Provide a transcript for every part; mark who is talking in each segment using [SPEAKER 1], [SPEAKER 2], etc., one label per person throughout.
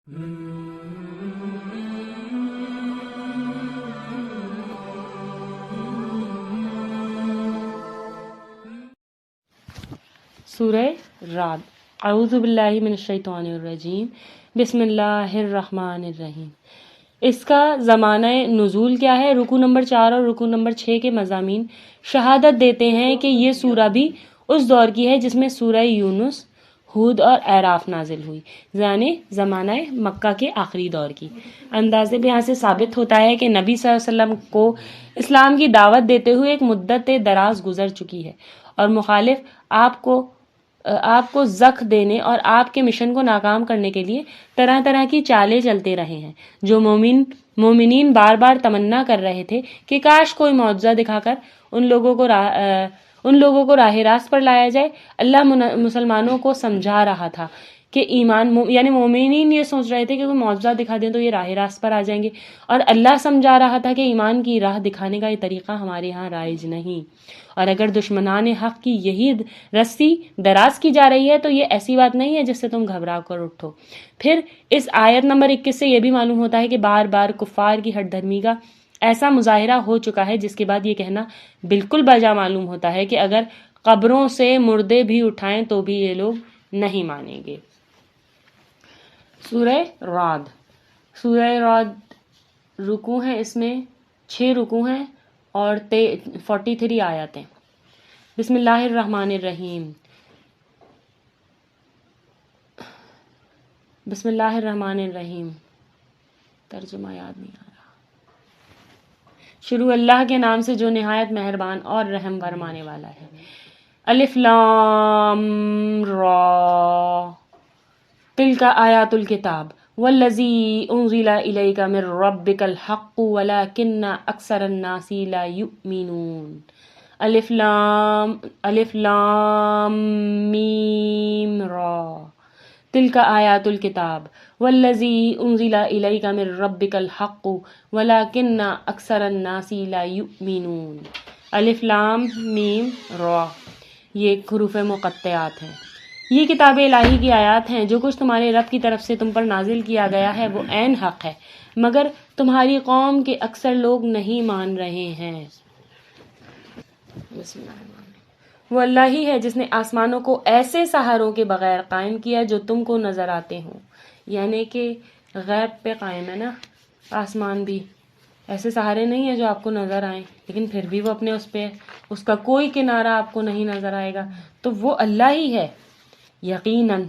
[SPEAKER 1] سورہ رعد۔ اعوذ باللہ من الشیطان الرجیم، بسم اللہ الرحمن الرحیم۔ اس کا زمانہ نزول کیا ہے؟ رکوع نمبر 4 اور رکوع نمبر 6 کے مضامین شہادت دیتے ہیں کہ یہ سورہ بھی اس دور کی ہے جس میں سورہ یونس، ہود اور اعراف نازل ہوئی، یعنی زمانہ مکہ کے آخری دور کی۔ اندازے بیان سے ثابت ہوتا ہے کہ نبی صلی اللہ علیہ وسلم کو اسلام کی دعوت دیتے ہوئے ایک مدت دراز گزر چکی ہے اور مخالف آپ کو زخ دینے اور آپ کے مشن کو ناکام کرنے کے لیے طرح طرح کی چالیں چلتے رہے ہیں، جو مومنین بار بار تمنا کر رہے تھے کہ کاش کوئی معجزہ دکھا کر ان لوگوں کو راہ راست پر لایا جائے۔ اللہ مسلمانوں کو سمجھا رہا تھا کہ یعنی مومنین یہ سوچ رہے تھے کہ کوئی معجزہ دکھا دیں تو یہ راہ راست پر آ جائیں گے، اور اللہ سمجھا رہا تھا کہ ایمان کی راہ دکھانے کا یہ طریقہ ہمارے ہاں رائج نہیں، اور اگر دشمنان حق کی یہی رسی دراز کی جا رہی ہے تو یہ ایسی بات نہیں ہے جس سے تم گھبرا کر اٹھو۔ پھر اس آیت نمبر 21 سے یہ بھی معلوم ہوتا ہے کہ بار بار کفار کی ہٹ دھرمی کا ایسا مظاہرہ ہو چکا ہے جس کے بعد یہ کہنا بالکل بجا معلوم ہوتا ہے کہ اگر قبروں سے مردے بھی اٹھائیں تو بھی یہ لوگ نہیں مانیں گے۔ سورہ رعد۔ سورہ رعد رکوع ہیں، اس میں 6 رکوع ہیں اور 43 آیات ہیں۔ بسم اللہ الرحمن الرحیم۔ بسم اللہ الرحمن الرحیم، ترجمہ یاد نہیں آ رہا۔ شروع اللہ کے نام سے جو نہایت مہربان اور رحم فرمانے والا ہے۔ الف لام را، تلک آیات الکتاب والذی انزل الیک من ربک الحق ولکن اکثر الناس لا یؤمنون۔ الف لام میم را، تلک آیات الکتاب والذی انزل الیک من ربک الحق ولکن اکثر الناس لا یؤمنون۔ الف لام میم را، یہ حروف مقطعات ہیں۔ یہ کتاب الہی کی آیات ہیں۔ جو کچھ تمہارے رب کی طرف سے تم پر نازل کیا گیا ہے وہ عین حق ہے، مگر تمہاری قوم کے اکثر لوگ نہیں مان رہے ہیں۔ بسم اللہ الرحمن الرحیم۔ وہ اللہ ہی ہے جس نے آسمانوں کو ایسے سہاروں کے بغیر قائم کیا جو تم کو نظر آتے ہوں، یعنی کہ غیب پہ قائم ہے نا آسمان بھی، ایسے سہارے نہیں ہیں جو آپ کو نظر آئیں، لیکن پھر بھی وہ اپنے اس پہ، اس کا کوئی کنارہ آپ کو نہیں نظر آئے گا، تو وہ اللہ ہی ہے یقیناً۔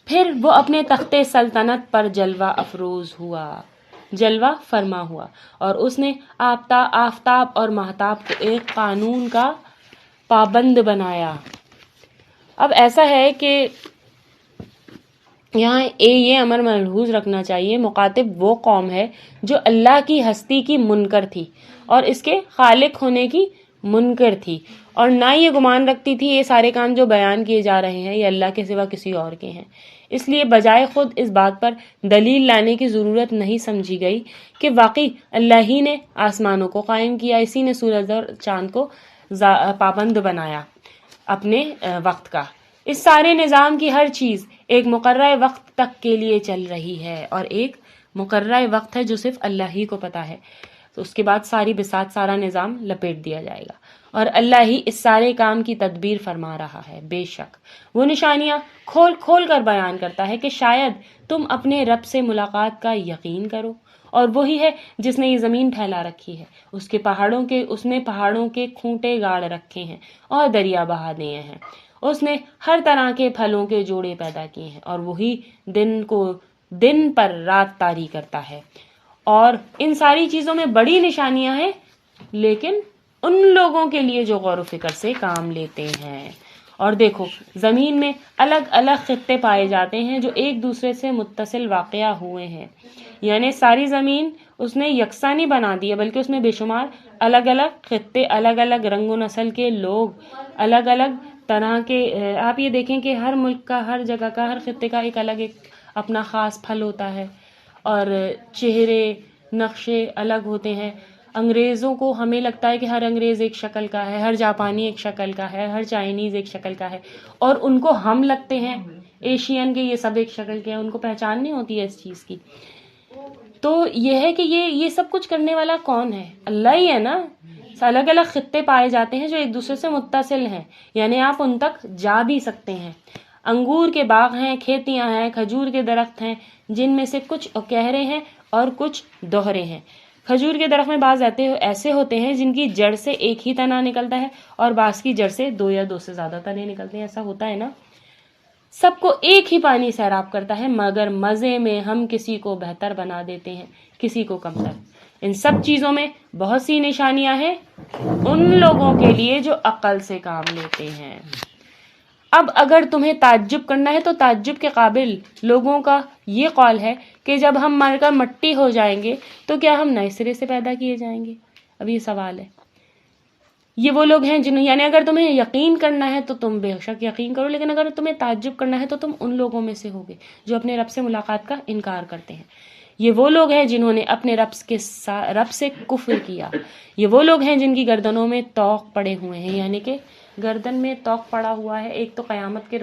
[SPEAKER 1] پھر وہ اپنے تخت سلطنت پر جلوہ افروز ہوا، جلوہ فرما ہوا، اور اس نے آفتاب اور مہتاب کو ایک قانون کا پابند بنایا۔ اب ایسا ہے کہ یہاں یہ امر ملحوظ رکھنا چاہیے، مخاطب وہ قوم ہے جو اللہ کی ہستی کی منکر تھی اور اس کے خالق ہونے کی منکر تھی، اور نہ یہ گمان رکھتی تھی یہ سارے کام جو بیان کیے جا رہے ہیں یہ اللہ کے سوا کسی اور کے ہیں۔ اس لیے بجائے خود اس بات پر دلیل لانے کی ضرورت نہیں سمجھی گئی کہ واقعی اللہ ہی نے آسمانوں کو قائم کیا، اسی نے سورج اور چاند کو پابند بنایا اپنے وقت کا۔ اس سارے نظام کی ہر چیز ایک مقررہ وقت تک کے لیے چل رہی ہے، اور ایک مقررہ وقت ہے جو صرف اللہ ہی کو پتہ ہے، تو اس کے بعد ساری بساط سارا نظام لپیٹ دیا جائے گا، اور اللہ ہی اس سارے کام کی تدبیر فرما رہا ہے۔ بے شک وہ نشانیاں کھول کھول کر بیان کرتا ہے کہ شاید تم اپنے رب سے ملاقات کا یقین کرو، اور وہی ہے جس نے یہ زمین پھیلا رکھی ہے، اس میں پہاڑوں کے کھونٹے گاڑ رکھے ہیں اور دریا بہا دیے ہیں، اس نے ہر طرح کے پھلوں کے جوڑے پیدا کیے ہیں، اور وہی دن پر رات طاری کرتا ہے۔ اور ان ساری چیزوں میں بڑی نشانیاں ہیں لیکن ان لوگوں کے لیے جو غور و فکر سے کام لیتے ہیں۔ اور دیکھو زمین میں الگ الگ خطے پائے جاتے ہیں جو ایک دوسرے سے متصل واقع ہوئے ہیں، یعنی ساری زمین اس نے یکساں نہیں بنا دی ہے بلکہ اس میں بے شمار الگ الگ خطے، الگ الگ رنگ و نسل کے لوگ، الگ الگ طرح کے، آپ یہ دیکھیں کہ ہر ملک کا، ہر جگہ کا، ہر خطے کا ایک اپنا خاص پھل ہوتا ہے، اور چہرے نقشے الگ ہوتے ہیں۔ انگریزوں کو ہمیں لگتا ہے کہ ہر انگریز ایک شکل کا ہے، ہر جاپانی ایک شکل کا ہے، ہر چائنیز ایک شکل کا ہے، اور ان کو ہم لگتے ہیں ایشین کے یہ سب ایک شکل کے ہیں, ان کو پہچان نہیں ہوتی ہے اس چیز کی. تو یہ ہے کہ یہ سب کچھ کرنے والا کون ہے؟ اللہ ہی ہے نا. الگ الگ خطے پائے جاتے ہیں جو ایک دوسرے سے متصل ہیں, یعنی آپ ان تک جا بھی سکتے ہیں. انگور کے باغ ہیں, کھیتیاں ہیں, کھجور کے درخت ہیں, جن میں سے کچھ گہرے ہیں اور کچھ دوہرے ہیں. کھجور کے درخت میں بعض ایسے ہوتے ہیں جن کی جڑ سے ایک ہی تنا نکلتا ہے اور بعض کی جڑ سے 2 یا 2 سے زیادہ تنے نکلتے ہیں. ایسا ہوتا ہے نا. سب کو ایک ہی پانی سیراب کرتا ہے, مگر مزے میں ہم کسی کو بہتر بنا دیتے ہیں, کسی کو کمتر. ان سب چیزوں میں بہت سی نشانیاں ہیں ان لوگوں کے لیے جو عقل سے کام لیتے ہیں. اب اگر تمہیں تعجب کرنا ہے تو تعجب کے قابل لوگوں کا یہ قول ہے کہ جب ہم مر کر مٹی ہو جائیں گے تو کیا ہم نئے سرے سے پیدا کیے جائیں گے؟ اب یہ سوال ہے. یہ وہ لوگ ہیں جنہوں, یعنی اگر تمہیں یقین کرنا ہے تو تم بے شک یقین کرو, لیکن اگر تمہیں تعجب کرنا ہے تو تم ان لوگوں میں سے ہوگے جو اپنے رب سے ملاقات کا انکار کرتے ہیں. یہ وہ لوگ ہیں جنہوں نے اپنے رب سے کفر کیا. یہ وہ لوگ ہیں جن کی گردنوں میں طوق پڑے ہوئے ہیں, یعنی کہ گردن میں طوق پڑا ہوا ہے. ایک تو قیامت کے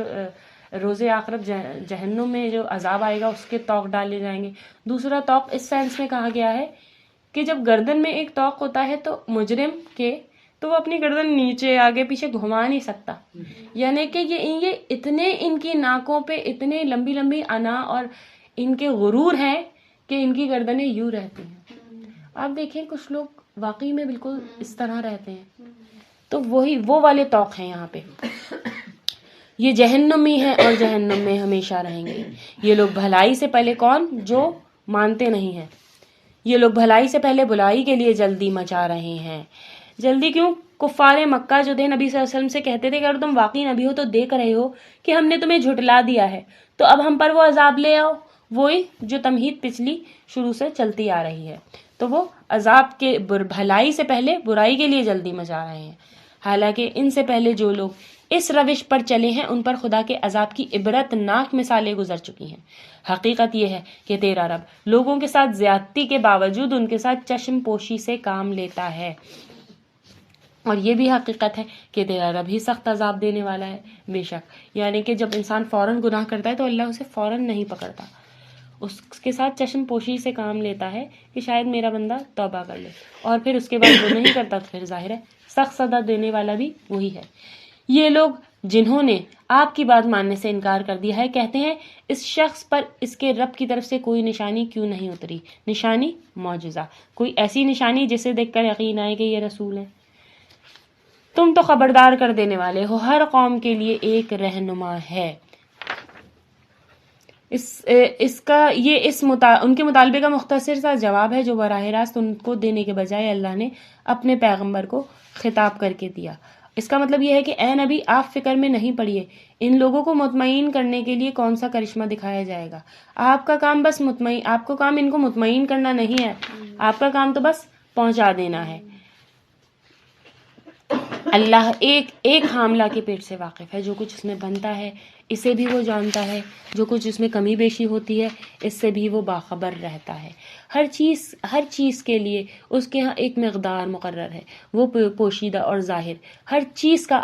[SPEAKER 1] روز آخرت جہنم میں جو عذاب آئے گا اس کے طوق ڈالے جائیں گے. دوسرا طوق اس سینس میں کہا گیا ہے کہ جب گردن میں ایک طوق ہوتا ہے تو مجرم کے تو وہ اپنی گردن نیچے آگے پیچھے گھما نہیں سکتا, یعنی کہ یہ اتنے ان کی ناکوں پہ اتنے لمبی لمبی انا اور ان کے غرور ہیں کہ ان کی گردنیں یوں رہتی ہیں. آپ دیکھیں کچھ لوگ واقعی میں بالکل اس طرح رہتے ہیں. تو وہ والے طوق ہیں یہاں پہ. یہ جہنمی ہیں اور جہنم میں ہمیشہ رہیں گے. یہ لوگ بھلائی سے پہلے کون؟ جو مانتے نہیں ہیں. یہ لوگ بھلائی سے پہلے برائی کے لیے جلدی مچا رہے ہیں. جلدی کیوں؟ کفار مکہ جو تھے نبی صلی اللہ علیہ وسلم سے کہتے تھے کہ اگر تم واقعی نبی ہو تو دیکھ رہے ہو کہ ہم نے تمہیں جھٹلا دیا ہے تو اب ہم پر وہ عذاب لے آؤ. وہی جو تمہید پچھلی شروع سے چلتی آ رہی ہے. تو وہ عذاب کے بھلائی سے پہلے برائی کے لیے جلدی مچا رہے ہیں. حالانکہ ان سے پہلے جو لوگ اس روش پر چلے ہیں ان پر خدا کے عذاب کی عبرت ناک مثالیں گزر چکی ہیں. حقیقت یہ ہے کہ تیرا رب لوگوں کے ساتھ زیادتی کے باوجود ان کے ساتھ چشم پوشی سے کام لیتا ہے. اور یہ بھی حقیقت ہے کہ تیرا رب ہی سخت عذاب دینے والا ہے. بے شک, یعنی کہ جب انسان فوراً گناہ کرتا ہے تو اللہ اسے فوراً نہیں پکڑتا, اس کے ساتھ چشم پوشی سے کام لیتا ہے کہ شاید میرا بندہ توبہ کر لے, اور پھر اس کے بعد وہ نہیں کرتا تو پھر ظاہر ہے سخت سزا دینے والا بھی وہی ہے. یہ لوگ جنہوں نے آپ کی بات ماننے سے انکار کر دیا ہے کہتے ہیں اس شخص پر اس کے رب کی طرف سے کوئی نشانی کیوں نہیں اتری. نشانی معجزہ, کوئی ایسی نشانی جسے دیکھ کر یقین آئے کہ یہ رسول ہے. تم تو خبردار کر دینے والے ہو, ہر قوم کے لیے ایک رہنما ہے. ان کے مطالبے کا مختصر سا جواب ہے جو براہ راست ان کو دینے کے بجائے اللہ نے اپنے پیغمبر کو خطاب کر کے دیا. اس کا مطلب یہ ہے کہ اے نبی آپ فکر میں نہیں پڑیے, ان لوگوں کو مطمئن کرنے کے لیے کون سا کرشمہ دکھایا جائے گا. آپ کا کام بس آپ کو کام ان کو مطمئن کرنا نہیں ہے, آپ کا کام تو بس پہنچا دینا ہے. اللہ ایک حاملہ کے پیٹ سے واقف ہے, جو کچھ اس میں بنتا ہے اسے بھی وہ جانتا ہے, جو کچھ اس میں کمی بیشی ہوتی ہے اس سے بھی وہ باخبر رہتا ہے. ہر چیز کے لیے اس کے ہاں ایک مقدار مقرر ہے, وہ پوشیدہ اور ظاہر. ہر چیز کا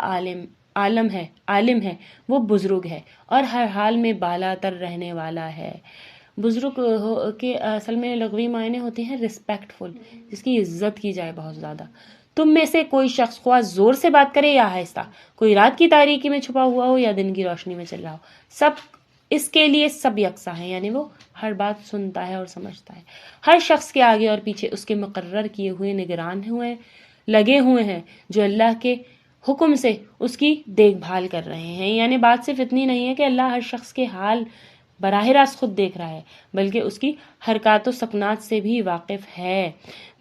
[SPEAKER 1] عالم ہے, وہ بزرگ ہے اور ہر حال میں بالا تر رہنے والا ہے. بزرگ کے اصل میں لغوی معنی ہوتے ہیں ریسپیکٹفل, جس کی عزت کی جائے بہت زیادہ. تم میں سے کوئی شخص خواہ زور سے بات کرے یا آہستہ, کوئی رات کی تاریکی میں چھپا ہوا ہو یا دن کی روشنی میں چل رہا ہو, سب اس کے لیے سب یکساں ہیں, یعنی وہ ہر بات سنتا ہے اور سمجھتا ہے. ہر شخص کے آگے اور پیچھے اس کے مقرر کیے ہوئے نگران لگے ہوئے ہیں جو اللہ کے حکم سے اس کی دیکھ بھال کر رہے ہیں. یعنی بات صرف اتنی نہیں ہے کہ اللہ ہر شخص کے حال براہ راست خود دیکھ رہا ہے, بلکہ اس کی حرکات و سکنات سے بھی واقف ہے.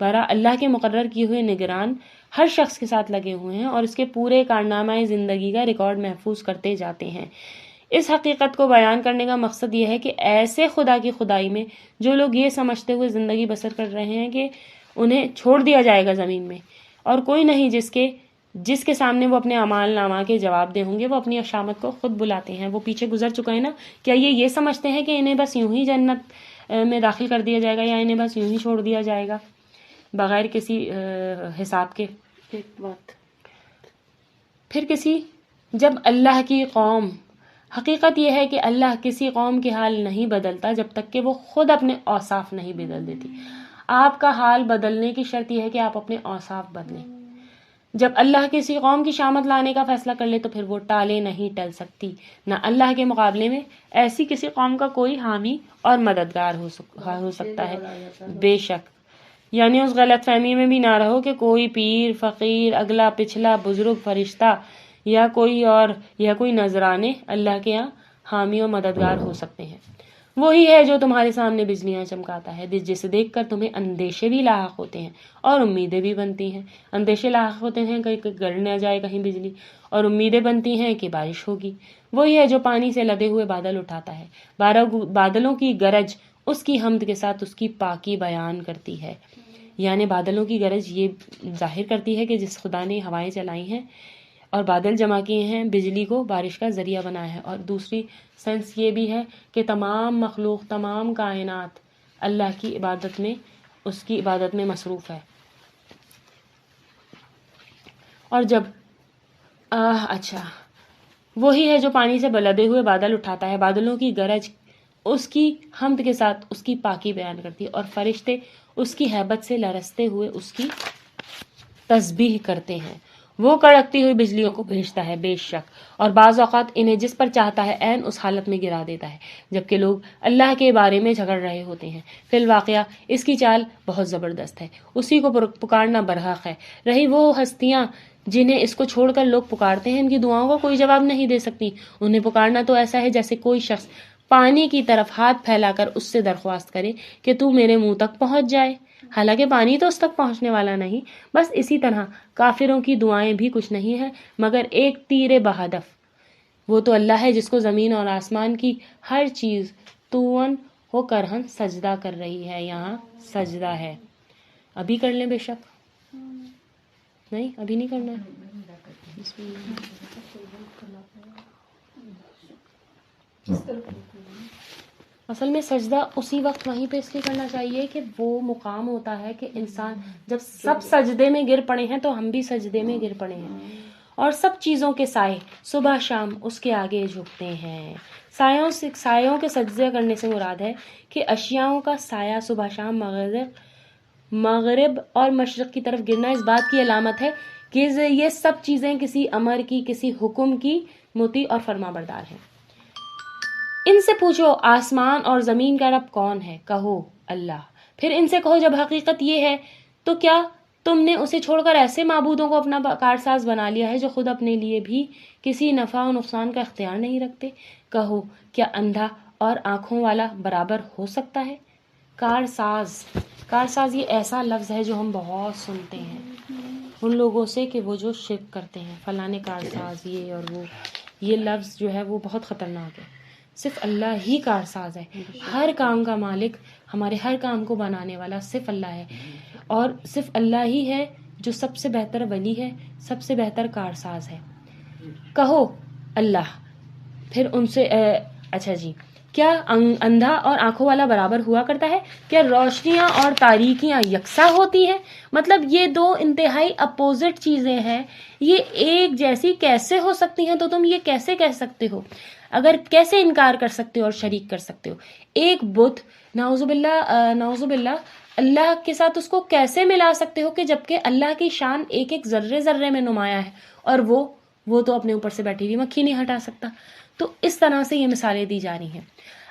[SPEAKER 1] اللہ کے مقرر کیے ہوئے نگران ہر شخص کے ساتھ لگے ہوئے ہیں اور اس کے پورے کارنامہ زندگی کا ریکارڈ محفوظ کرتے جاتے ہیں. اس حقیقت کو بیان کرنے کا مقصد یہ ہے کہ ایسے خدا کی خدائی میں جو لوگ یہ سمجھتے ہوئے زندگی بسر کر رہے ہیں کہ انہیں چھوڑ دیا جائے گا زمین میں اور کوئی نہیں جس کے سامنے وہ اپنے اعمال نامہ کے جواب دے ہوں گے, وہ اپنی شامت کو خود بلاتے ہیں. وہ پیچھے گزر چکا ہے نا. کیا یہ سمجھتے ہیں کہ انہیں بس یوں ہی جنت میں داخل کر دیا جائے گا یا انہیں بس یوں ہی چھوڑ دیا جائے گا بغیر کسی حساب کے؟ پھر جب اللہ کی قوم حقیقت یہ ہے کہ اللہ کسی قوم کے حال نہیں بدلتا جب تک کہ وہ خود اپنے اوصاف نہیں بدل دیتی. آپ کا حال بدلنے کی شرط یہ ہے کہ آپ اپنے اوصاف بدلیں. جب اللہ کسی قوم کی شامت لانے کا فیصلہ کر لے تو پھر وہ ٹالے نہیں ٹل سکتی. نہ اللہ کے مقابلے میں ایسی کسی قوم کا کوئی حامی اور مددگار ہو سکتا ہے. بے شک یعنی اس غلط فہمی میں بھی نہ رہو کہ کوئی پیر، فقیر، اگلا پچھلا، بزرگ، فرشتہ یا کوئی نذرانے اللہ کے یہاں حامی و مددگار ہو سکتے ہیں. وہی ہے جو تمہارے سامنے بجلیاں چمکاتا ہے، جسے دیکھ کر تمہیں اندیشے بھی لاحق ہوتے ہیں اور امیدیں بھی بنتی ہیں. اندیشے لاحق ہوتے ہیں کہ گر نہ جائے کہیں بجلی، اور امیدیں بنتی ہیں کہ بارش ہوگی. وہی ہے جو پانی سے لدے ہوئے بادل اٹھاتا ہے. بادلوں کی گرج اس کی حمد کے ساتھ اس کی پاکی بیان کرتی ہے. یعنی بادلوں کی گرج یہ ظاہر کرتی ہے کہ جس خدا نے ہوائیں چلائی ہیں اور بادل جمع کیے ہیں، بجلی کو بارش کا ذریعہ بنایا ہے. اور دوسری سینس یہ بھی ہے کہ تمام مخلوق، تمام کائنات اللہ کی عبادت میں، اس کی عبادت میں مصروف ہے. اور جب وہی ہے جو پانی سے لدے ہوئے بادل اٹھاتا ہے. بادلوں کی گرج اس کی حمد کے ساتھ اس کی پاکی بیان کرتی ہے، اور فرشتے اس کی ہیبت سے لرزتے ہوئے اس کی تسبیح کرتے ہیں. وہ کڑکتی ہوئی بجلیوں کو بھیجتا ہے بے شک، اور بعض اوقات انہیں جس پر چاہتا ہے عین اس حالت میں گرا دیتا ہے جبکہ لوگ اللہ کے بارے میں جھگڑ رہے ہوتے ہیں. فی الواقعہ اس کی چال بہت زبردست ہے، اسی کو پکارنا برحق ہے. رہی وہ ہستیاں جنہیں اس کو چھوڑ کر لوگ پکارتے ہیں، ان کی دعاؤں کا کوئی جواب نہیں دے سکتی. انہیں پکارنا تو ایسا ہے جیسے کوئی شخص پانی کی طرف ہاتھ پھیلا کر اس سے درخواست کرے کہ تو میرے منہ تک پہنچ جائے، حالانکہ پانی تو اس تک پہنچنے والا نہیں. بس اسی طرح کافروں کی دعائیں بھی کچھ نہیں ہیں مگر ایک تیر بہدف. وہ تو اللہ ہے جس کو زمین اور آسمان کی ہر چیز تون ہو کرہن سجدہ کر رہی ہے. یہاں سجدہ ہے. ابھی کر لیں بے شک. نہیں ابھی نہیں کرنا ہے. اصل میں سجدہ اسی وقت وہیں پہ اس لیے کرنا چاہیے کہ وہ مقام ہوتا ہے کہ انسان جب سب سجدے میں گر پڑے ہیں تو ہم بھی سجدے میں گر پڑے ہیں، اور سب چیزوں کے سائے صبح شام اس کے آگے جھکتے ہیں. سایوں کے سجدے کرنے سے مراد ہے کہ اشیاؤں کا سایہ صبح شام مغرب اور مشرق کی طرف گرنا اس بات کی علامت ہے کہ یہ سب چیزیں کسی امر کی، کسی حکم کی مطیع اور فرما بردار ہیں. ان سے پوچھو آسمان اور زمین کا رب کون ہے؟ کہو اللہ. پھر ان سے کہو جب حقیقت یہ ہے تو کیا تم نے اسے چھوڑ کر ایسے معبودوں کو اپنا کارساز بنا لیا ہے جو خود اپنے لیے بھی کسی نفع و نقصان کا اختیار نہیں رکھتے؟ کہو کیا اندھا اور آنکھوں والا برابر ہو سکتا ہے؟ کارساز یہ ایسا لفظ ہے جو ہم بہت سنتے ہیں ان لوگوں سے کہ وہ جو شرک کرتے ہیں، فلاں کارساز یہ اور وہ. یہ لفظ جو ہے وہ بہت خطرناک ہے. صرف اللہ ہی کارساز ہے. ہر کام کا مالک، ہمارے ہر کام کو بنانے والا صرف اللہ ہے، اور صرف اللہ ہی ہے جو سب سے بہتر ولی ہے، سب سے بہتر کارساز ہے. کہو اللہ. پھر ان سے اچھا جی، کیا اندھا اور آنکھوں والا برابر ہوا کرتا ہے؟ کیا روشنیاں اور تاریکیاں یکساں ہوتی ہیں؟ مطلب یہ دو انتہائی اپوزٹ چیزیں ہیں، یہ ایک جیسی کیسے ہو سکتی ہیں؟ تو تم یہ کیسے کہہ سکتے ہو؟ اگر کیسے انکار کر سکتے ہو اور شریک کر سکتے ہو؟ ایک بت، نعوذ باللہ، اللہ کے ساتھ اس کو کیسے ملا سکتے ہو کہ جبکہ اللہ کی شان ایک ایک ذرے میں نمایاں ہے، اور وہ تو اپنے اوپر سے بیٹھی ہوئی مکھی نہیں ہٹا سکتا. تو اس طرح سے یہ مثالیں دی جا رہی ہیں.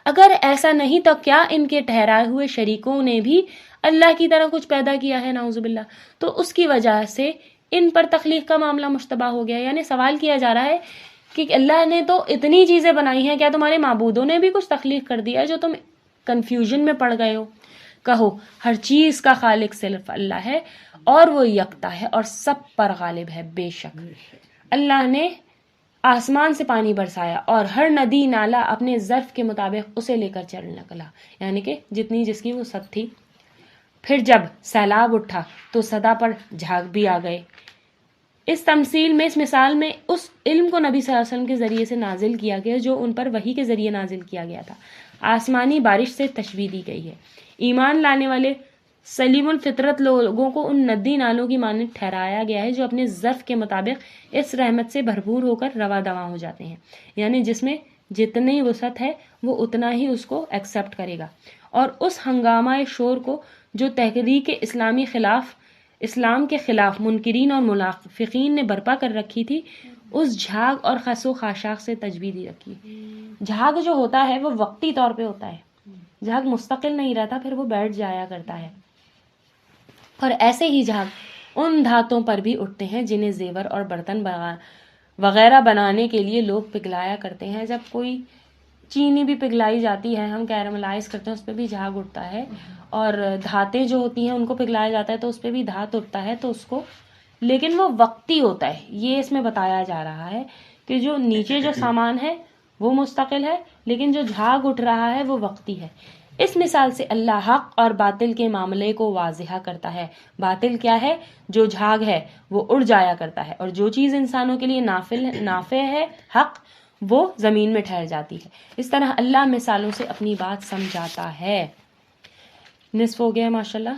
[SPEAKER 1] اگر ایسا نہیں تو کیا ان کے ٹھہرائے ہوئے شریکوں نے بھی اللہ کی طرح کچھ پیدا کیا ہے؟ نعوذ باللہ. تو اس کی وجہ سے ان پر تخلیق کا معاملہ مشتبہ ہو گیا. یعنی سوال کیا جا رہا ہے کہ اللہ نے تو اتنی چیزیں بنائی ہیں، کیا تمہارے معبودوں نے بھی کچھ تخلیق کر دیا ہے جو تم کنفیوژن میں پڑ گئے ہو؟ کہو ہر چیز کا خالق صرف اللہ ہے، اور وہ یکتا ہے اور سب پر غالب ہے. بے شک اللہ نے آسمان سے پانی برسایا اور ہر ندی نالا اپنے ظرف کے مطابق اسے لے کر چل نکلا، یعنی کہ جتنی جس کی وہ سط تھی. پھر جب سیلاب اٹھا تو سدا پر جھاگ بھی آ گئے. اس مثال میں اس علم کو نبی صلی اللہ علیہ وسلم کے ذریعے سے نازل کیا گیا جو ان پر وحی کے ذریعے نازل کیا گیا تھا. آسمانی بارش سے تشبیہ دی گئی ہے. ایمان لانے والے سلیم الفطرت لوگوں کو ان ندی نالوں کی مانند ٹھہرایا گیا ہے جو اپنے ظرف کے مطابق اس رحمت سے بھرپور ہو کر رواں دواں ہو جاتے ہیں، یعنی جس میں جتنی وسعت ہے وہ اتنا ہی اس کو ایکسیپٹ کرے گا. اور اس ہنگامہ شور کو جو تحریک اسلام کے خلاف منکرین اور منافقین نے برپا کر رکھی تھی، اس جھاگ اور خس و خاشاک سے تجوید ہی رکھی. جھاگ جو ہوتا ہے وہ وقتی طور پہ ہوتا ہے، جھاگ مستقل نہیں رہتا، پھر وہ بیٹھ جایا کرتا ہے. اور ایسے ہی جھاگ ان دھاتوں پر بھی اٹھتے ہیں جنہیں زیور اور برتن وغیرہ بنانے کے لیے لوگ پگھلایا کرتے ہیں. جب کوئی چینی بھی پگھلائی جاتی ہے، ہم کیرملائز کرتے ہیں، اس پہ بھی جھاگ اٹھتا ہے. اور دھاتیں جو ہوتی ہیں ان کو پگھلایا جاتا ہے تو اس پہ بھی دھات اٹھتا ہے. تو اس کو، لیکن وہ وقتی ہوتا ہے. یہ اس میں بتایا جا رہا ہے کہ جو نیچے جو سامان ہے وہ مستقل ہے، لیکن جو جھاگ اٹھ رہا ہے وہ وقتی ہے. اس مثال سے اللہ حق اور باطل کے معاملے کو واضح کرتا ہے. باطل کیا ہے؟ جو جھاگ ہے وہ اڑ جایا کرتا ہے، اور جو چیز انسانوں کے لیے نافع ہے، حق، وہ زمین میں ٹھہر جاتی ہے. اس طرح اللہ مثالوں سے اپنی بات سمجھاتا ہے. نصف ہو گیا ماشاءاللہ.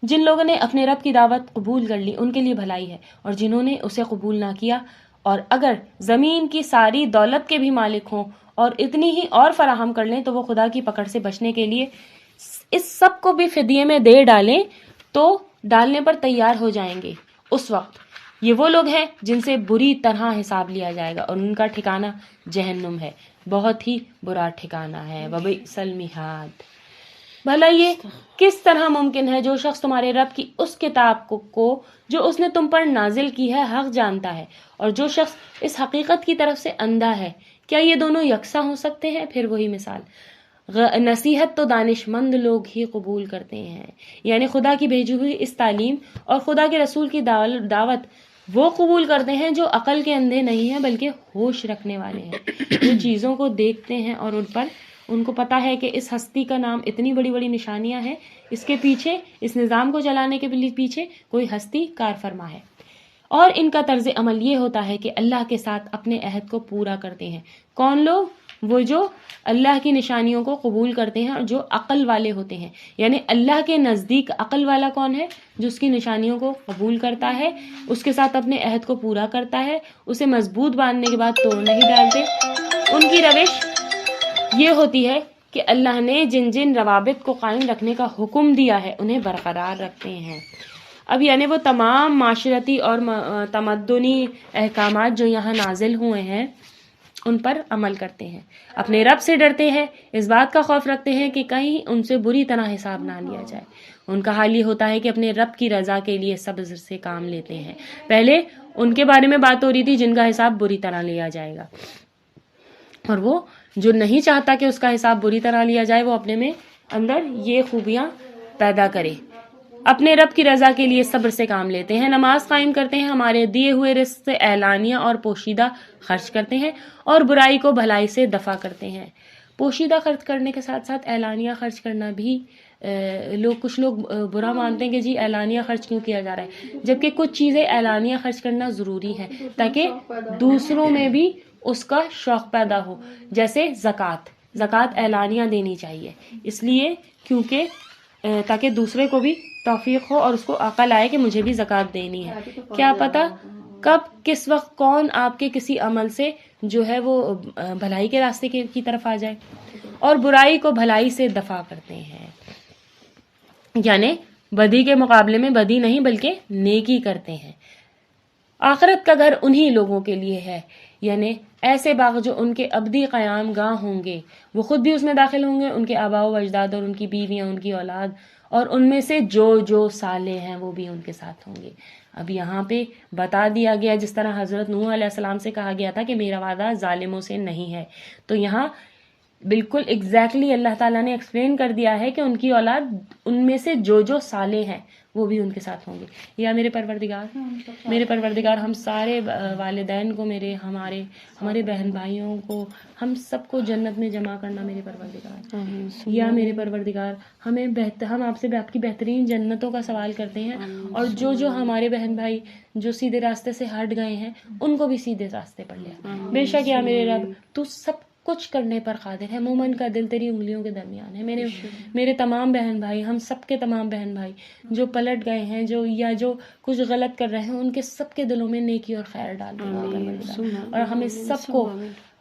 [SPEAKER 1] جن لوگوں نے اپنے رب کی دعوت قبول کر لی ان کے لیے بھلائی ہے، اور جنہوں نے اسے قبول نہ کیا، اور اگر زمین کی ساری دولت کے بھی مالک ہوں اور اتنی ہی اور فراہم کر لیں تو وہ خدا کی پکڑ سے بچنے کے لیے اس سب کو بھی فدیے میں دے ڈالیں تو ڈالنے پر تیار ہو جائیں گے. اس وقت یہ وہ لوگ ہیں جن سے بری طرح حساب لیا جائے گا، اور ان کا ٹھکانہ جہنم ہے، بہت ہی برا ٹھکانہ ہے. وبئس المہاد. بھلا یہ کس طرح ممکن ہے؟ جو شخص تمہارے رب کی اس کتاب کو جو اس نے تم پر نازل کی ہے حق جانتا ہے، اور جو شخص اس حقیقت کی طرف سے اندھا ہے، کیا یہ دونوں یکساں ہو سکتے ہیں؟ پھر وہی مثال. نصیحت تو دانش مند لوگ ہی قبول کرتے ہیں، یعنی خدا کی بھیجی ہوئی اس تعلیم اور خدا کے رسول کی دعوت وہ قبول کرتے ہیں جو عقل کے اندھے نہیں ہیں بلکہ ہوش رکھنے والے ہیں، جو چیزوں کو دیکھتے ہیں اور ان کو پتا ہے کہ اس ہستی کا نام اتنی بڑی بڑی نشانیاں ہیں، اس کے پیچھے، اس نظام کو چلانے کے پیچھے کوئی ہستی کار فرما ہے. اور ان کا طرز عمل یہ ہوتا ہے کہ اللہ کے ساتھ اپنے عہد کو پورا کرتے ہیں. کون لوگ؟ وہ جو اللہ کی نشانیوں کو قبول کرتے ہیں اور جو عقل والے ہوتے ہیں. یعنی اللہ کے نزدیک عقل والا کون ہے؟ جو اس کی نشانیوں کو قبول کرتا ہے، اس کے ساتھ اپنے عہد کو پورا کرتا ہے، اسے مضبوط باندھنے کے بعد توڑ نہیں ڈالتے. ان کی روش یہ ہوتی ہے کہ اللہ نے جن جن روابط کو قائم رکھنے کا حکم دیا ہے انہیں برقرار رکھتے ہیں. اب یعنی وہ تمام معاشرتی اور تمدنی احکامات جو یہاں نازل ہوئے ہیں ان پر عمل کرتے ہیں، اپنے رب سے ڈرتے ہیں، اس بات کا خوف رکھتے ہیں کہ کہیں ان سے بری طرح حساب نہ لیا جائے. ان کا حال یہ ہوتا ہے کہ اپنے رب کی رضا کے لیے صبر سے کام لیتے ہیں. پہلے ان کے بارے میں بات ہو رہی تھی جن کا حساب بری طرح لیا جائے گا، اور وہ جو نہیں چاہتا کہ اس کا حساب بری طرح لیا جائے وہ اپنے میں اندر یہ خوبیاں پیدا کرے. اپنے رب کی رضا کے لیے صبر سے کام لیتے ہیں، نماز قائم کرتے ہیں، ہمارے دیے ہوئے رزق سے اعلانیہ اور پوشیدہ خرچ کرتے ہیں، اور برائی کو بھلائی سے دفع کرتے ہیں. پوشیدہ خرچ کرنے کے ساتھ ساتھ اعلانیہ خرچ کرنا بھی کچھ لوگ برا مانتے ہیں کہ جی اعلانیہ خرچ کیوں کیا جا رہا ہے، جبکہ کچھ چیزیں اعلانیہ خرچ کرنا ضروری ہے تاکہ دوسروں میں بھی اس کا شوق پیدا ہو. جیسے زکوٰۃ اعلانیہ دینی چاہیے، اس لیے کیونکہ تاکہ دوسرے کو بھی توفیق ہو اور اس کو عقل آئے کہ مجھے بھی زکوٰۃ دینی ہے. کیا پتہ کب کس وقت کون آپ کے کسی عمل سے جو ہے وہ بھلائی کے راستے کی طرف آ جائے. اور برائی کو بھلائی سے دفع کرتے ہیں، یعنی بدی کے مقابلے میں بدی نہیں بلکہ نیکی کرتے ہیں. آخرت کا گھر انہی لوگوں کے لیے ہے، یعنی ایسے باغ جو ان کے ابدی قیام گاہ ہوں گے، وہ خود بھی اس میں داخل ہوں گے، ان کے آباء و اجداد اور ان کی بیویاں، ان کی اولاد، اور ان میں سے جو صالح ہیں وہ بھی ان کے ساتھ ہوں گے. اب یہاں پہ بتا دیا گیا جس طرح حضرت نوح علیہ السلام سے کہا گیا تھا کہ میرا وعدہ ظالموں سے نہیں ہے، تو یہاں بالکل ایگزیکٹلی اللہ تعالیٰ نے ایکسپلین کر دیا ہے کہ ان کی اولاد ان میں سے جو صالح ہیں وہ بھی ان کے ساتھ ہوں گے. یا میرے پروردگار ہم سارے والدین کو، ہمارے بہن بھائیوں کو، ہم سب کو جنت میں جمع کرنا میرے پروردگار. یا میرے پروردگار ہم آپ سے آپ کی بہترین جنتوں کا سوال کرتے ہیں، اور جو ہمارے بہن بھائی جو سیدھے راستے سے ہٹ گئے ہیں ان کو بھی سیدھے راستے پر لیا. بے شک یا میرے رب تو سب کچھ کرنے پر قادر ہے، مومن کا دل تیری انگلیوں کے درمیان ہے. میرے تمام بہن بھائی، ہم سب کے تمام بہن بھائی جو پلٹ گئے ہیں، جو کچھ غلط کر رہے ہیں، ان کے سب کے دلوں میں نیکی اور خیر ڈال دے، اور ہمیں سب کو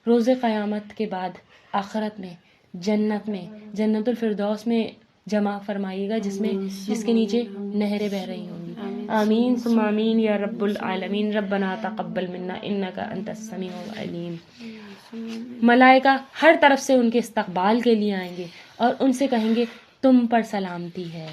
[SPEAKER 1] روز قیامت کے بعد آخرت میں جنت میں جنت الفردوس میں جمع فرمائیے گا، جس کے نیچے نہریں بہ رہی ہوں گی. آمین ثم آمین یا رب العالمین. ربنا تقبل منا انک انت السمیع العلیم. ملائکہ ہر طرف سے ان کے استقبال کے لیے آئیں گے اور ان سے کہیں گے تم پر سلامتی ہے.